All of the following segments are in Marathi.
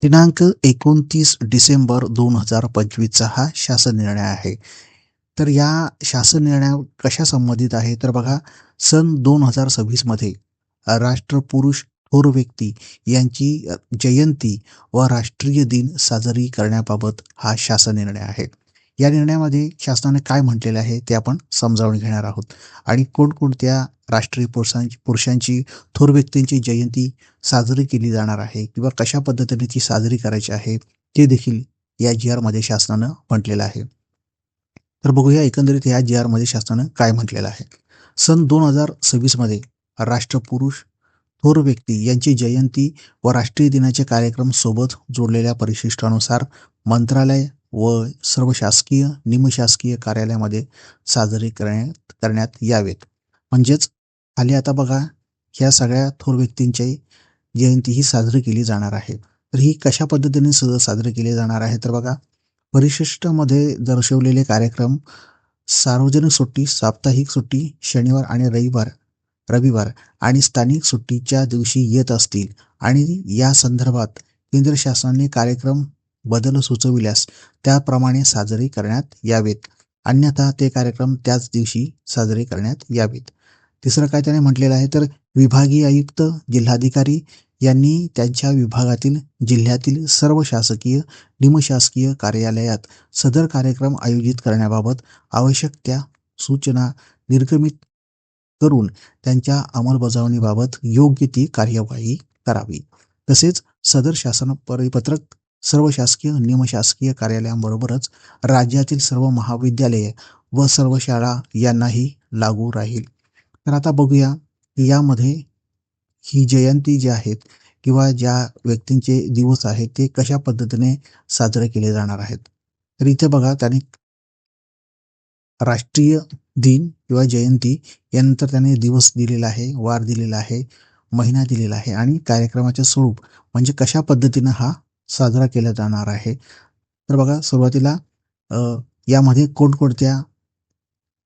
दिनांक 29 डिसेंबर 2025चा हा शासन निर्णय आहे. तर या शासन निर्णय कशा संबंधित आहे तर बघा, सन 2026 मध्ये राष्ट्रपुरुष थोर व्यक्ती यांची जयंती व राष्ट्रीय दिन साजरी करण्याबाबत हा शासन निर्णय आहे. या निर्णयामध्ये शासनाने काय म्हटलेले आहे ते आपण समजावून घेणार आहोत आणि कोणकोणत्या राष्ट्रीय पुरुषांची थोर व्यक्तींची जयंती साजरी केली जाणार आहे किंवा कशा पद्धतीने ती साजरी करायची आहे ते देखील या जी-आरमध्ये शासनानं म्हटलेलं आहे. तर बघूया एकंदरीत या जी-आरमध्ये शासनानं काय म्हटलेलं आहे. सन 2026 मध्ये राष्ट्रपुरुष थोर व्यक्ती यांची जयंती व राष्ट्रीय दिनाचे कार्यक्रम सोबत जोडलेल्या परिशिष्टानुसार मंत्रालय व सर्व शासकीय, निमशासकीय कार्यालयामध्ये साजरे करण्यात यावेत. म्हणजेच खाली आता बघा, ह्या सगळ्या थोर व्यक्तींची जयंती ही साजरी केली जाणार आहे. तर ही कशा पद्धतीने साजरी केली जाणार आहे तर बघा, परिशिष्टामध्ये दर्शवलेले कार्यक्रम सार्वजनिक सुट्टी, साप्ताहिक सुट्टी, शनिवार आणि रविवार आणि स्थानिक सुट्टीच्या दिवशी येत असतील आणि या संदर्भात केंद्र शासनाने कार्यक्रम बदल सुचविल्यास त्याप्रमाणे साजरे करण्यात यावेत. अन्यथा ते कार्यक्रम त्याच दिवशी साजरे करण्यात यावेत. तिसरं काय त्याने म्हटलेलं आहे तर विभागीय आयुक्त, जिल्हाधिकारी यांनी त्यांच्या विभागातील, जिल्ह्यातील सर्व शासकीय, निमशासकीय कार्यालयात सदर कार्यक्रम आयोजित करण्याबाबत आवश्यक त्या सूचना निर्गमित करून त्यांच्या अंमलबजावणीबाबत योग्य ती कार्यवाही करावी. तसेच सदर शासन परिपत्रक सर्व शासकीय, निमशासकीय कार्यालयांबरोबरच राज्यातील सर्व महाविद्यालये व सर्व शाळा यांनाही लागू राहील. तर आता बघूया यामध्ये ही जयंती जी आहेत किंवा ज्या व्यक्तींचे दिवस आहेत ते कशा पद्धतीने साजरे केले जाणार आहेत. तर इथे बघा, त्याने राष्ट्रीय दिन किंवा जयंती यानंतर त्याने दिवस दिलेला आहे, वार दिलेला आहे, महिना दिलेला आहे आणि कार्यक्रमाचे स्वरूप म्हणजे कशा पद्धतीनं हा साजरा केला जाणार आहे. तर बघा, सुरुवातीला यामध्ये कोणकोणत्या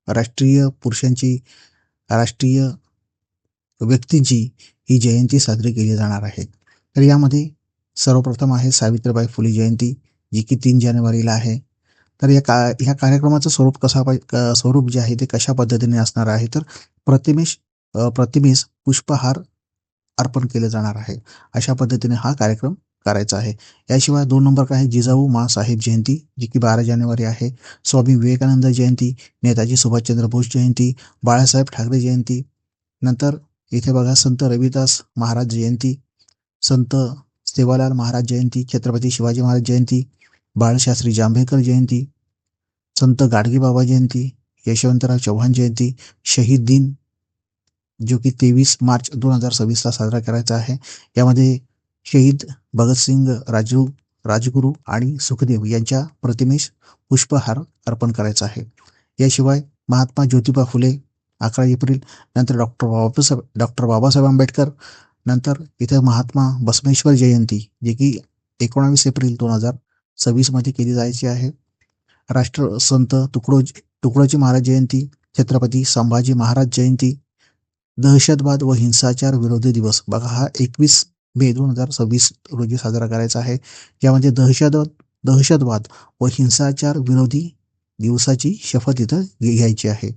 राष्ट्रीय पुरुषांची, राष्ट्रीय व्यक्तींची ही जयंती साजरी केली जाणार आहे. तर यामध्ये सर्वप्रथम आहे सावित्रीबाई फुले जयंती, जी की 3 जानेवारीला आहे. तर ह्या कार्यक्रमाचं स्वरूप जे आहे ते कशा पद्धतीने असणार आहे तर प्रतिमेस पुष्पहार अर्पण केलं जाणार आहे. अशा पद्धतीने हा कार्यक्रम करायचा आहे. याशिवाय 2 नंबर काय आहे, जिजाऊ माँसाहेब जयंती, जी की 12 जानेवारी आहे. स्वामी विवेकानंद जयंती, नेताजी सुभाषचंद्र बोस जयंती, बाळासाहेब ठाकरे जयंती. नंतर इथे बघा, संत रविदास महाराज जयंती, संत सेवालाल महाराज जयंती, छत्रपती शिवाजी महाराज जयंती, बाळशास्त्री जांभेकर जयंती, संत गाडगेबाबा जयंती, यशवंतराव चव्हाण जयंती, शहीद दिन, जो की 23 मार्च 2026 ला साजरा करायचा आहे. यामध्ये शहीद भगतसिंग, राजगुरू आणि सुखदेव यांच्या प्रतिमेस पुष्पहार अर्पण करायचा आहे. याशिवाय महात्मा ज्योतिबा फुले 11 एप्रिल, नंतर डॉक्टर बाबासाहेब आंबेडकर, नंतर इथे महात्मा बसवेश्वर जयंती, जे की 19 एप्रिल 2026 मध्ये केली जायची आहे. राष्ट्रसंत तुकडोजी महाराज जयंती, छत्रपती संभाजी महाराज जयंती, दहशतवाद व हिंसाचार विरोधी दिवस बघा, हा 21 मे 2026 रोजी साजरा करायचा आहे. यामध्ये दहशतवाद व हिंसाचार विरोधी दिवसाची शपथ इथं घ्यायची आहे.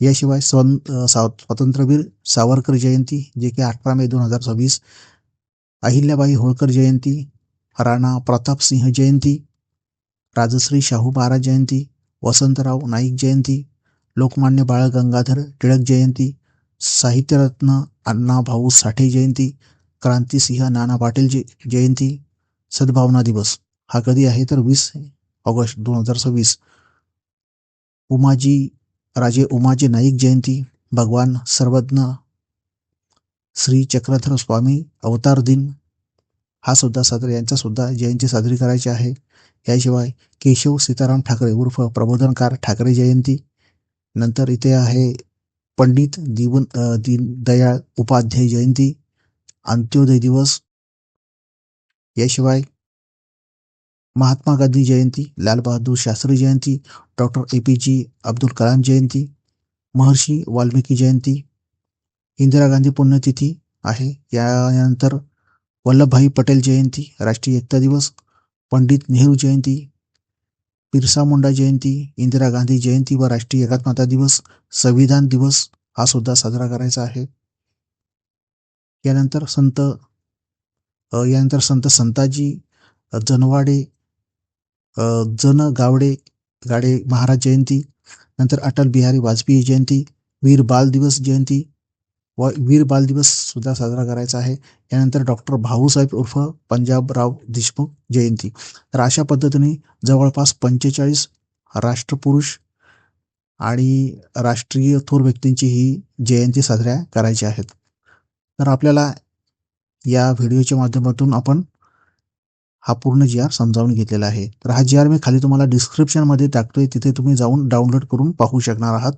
याशिवाय स्वातंत्र्यवीर सावरकर जयंती, जे की 18 मे 2026, अहिल्याबाई होळकर जयंती, राणा प्रतापसिंह जयंती, राजश्री शाहू महाराज जयंती, वसंतराव नाईक जयंती, लोकमान्य बाळ गंगाधर टिळक जयंती, साहित्यरत्न अण्णाभाऊ साठे जयंती, क्रांतिसिंह नाना पाटील जयंती, सद्भावना दिवस हा कधी आहे तर 20 ऑगस्ट 2026, राजे उमाजी नाईक जयंती, भगवान सर्वज्ञ श्री चक्रधर स्वामी अवतार दिन हा सुद्धा यांचा सुद्धा जयंती साजरी करायची आहे. याशिवाय केशव सीताराम ठाकरे उर्फ प्रबोधनकार ठाकरे जयंती, नंतर इथे आहे पंडित दीनदयाळ उपाध्याय जयंती, अंत्योदय दिवस. याशिवाय महात्मा गांधी जयंती, लालबहादूर शास्त्री जयंती, डॉक्टर APJ अब्दुल कलाम जयंती, महर्षी वाल्मिकी जयंती, इंदिरा गांधी पुण्यतिथी आहे. यानंतर वल्लभभाई पटेल जयंती, राष्ट्रीय एकता दिवस, पंडित नेहरू जयंती, बिरसा मुंडा जयंती, इंदिरा गांधी जयंती व राष्ट्रीय एकात्मता दिवस, संविधान दिवस हा सुद्धा साजरा करायचा आहे. यानंतर संत संताजी जनवाडे जन गावडे गाडे महाराज जयंती, नंतर अटल बिहारी वाजपेयी जयंती, वीर बाल दिवस जयंती व वीर बाल दिवस सुद्धा साजरा करायचा आहे. यानंतर डॉक्टर भाऊसाहेब उर्फ पंजाबराव देशमुख जयंती. तर अशा पद्धतीने जवळपास 45 राष्ट्रपुरुष आणि राष्ट्रीय थोर व्यक्तींची ही जयंती साजऱ्या करायची आहेत. तर आपल्याला या व्हिडिओच्या माध्यमातून आपण हा पूर्ण जी आर समजावून घेतलेला आहे. तर हा जी आर मी खाली तुम्हाला डिस्क्रिप्शनमध्ये टाकतोय, तिथे तुम्ही जाऊन डाउनलोड करून पाहू शकणार आहात.